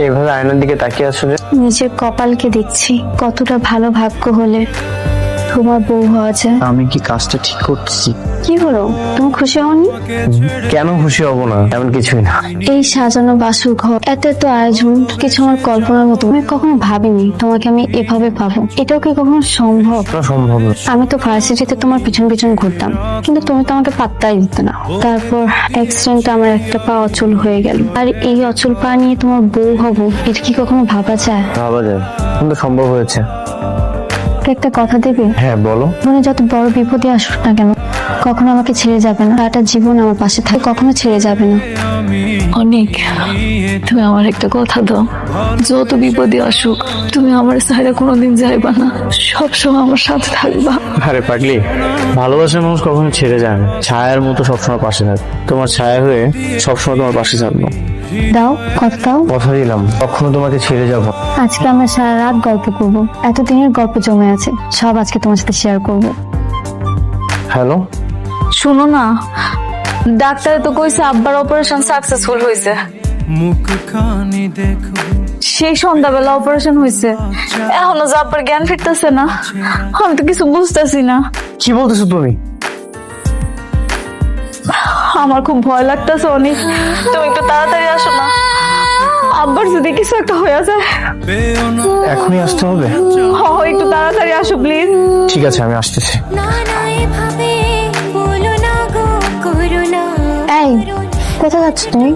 এভাবে আয়নার দিকে তাকিয়ে আছো যে? নিজের কপালকে দেখছি, কতটা ভালো ভাগ্য হলে তোমার বউ হওয়া যায়। আমি কি কাজটা ঠিক করতেছি? কি হলো, তুমি খুশি হওনি? কেন খুশি হব না? এমন কিছুই না। এই সাজানো বাসর ঘর, এত এত আয়োজন, কিছু আমার কল্পনার মতো। আমি কখনো ভাবিনি তোমাকে আমি এভাবে পাবো। এটাও কি কখনো সম্ভব? না, সম্ভব না। আমি তো ভার্সিটিতে তোমার পিছন পিছন ঘুরতাম, কিন্তু তুমি তো আমাকে পাত্তাই দিতে না। তারপর অ্যাক্সিডেন্টে আমার একটা পা অচল হয়ে গেল, আর এই অচল পা নিয়ে তোমার বউ হব, এটা কি কখনো ভাবা যায়? ভাবা যায়, কিন্তু সম্ভব হয়েছে। একটা কথা দেবে? হ্যাঁ, বলো। জীবনে যত বড় বিপদই আসুক না কেন, কখনো আমাকে ছেড়ে যাবে না। সারাটা জীবন আমার পাশে থাকে, কখনো ছেড়ে যাবে না। অনেক, তুমি আমার একটা কথা দাও, যত বিপদে আসুক তুমি আমার সাইডে কোনোদিন যাইবা না, সবসময় আমার সাথে থাকবা। আরে পাগলি, ভালোবাসার মানুষ কখনো ছেড়ে যায় না, ছায়ার মতো সবসময় পাশে থাকে। তোমার ছায়া হয়ে সবসময় তোমার পাশে থাকবো। দাও, কথা দাও। কথা দিলাম, কখনো তোমাকে ছেড়ে যাবো। আজকে আমরা সারা রাত গল্প করব, এতদিনের গল্প জমে আছে, সব আজকে তোমার সাথে শেয়ার করব। হ্যালো, শুনো না, ডাক্তার তো কইছে আব্বার অপারেশন সাকসেসফুল হয়েছে। সেই সন্ধ্যাবেলা অপারেশন হয়েছে, এখনো যে আব্বার জ্ঞান ফিরতেছে না। আমি তো কিছু বুঝতেছি না। কি বলতেছো তুমি? আমার খুব ভয় লাগতেছে অনেক, তুমি একটু তাড়াতাড়ি আসো না, আব্বার যদি কিছু একটা হয়ে যায়। এখনই আসতে হবে? একটু তাড়াতাড়ি আসো প্লিজ। ঠিক আছে, আমি আসতেছি। এই, কোথায় যাচ্ছ তুমি?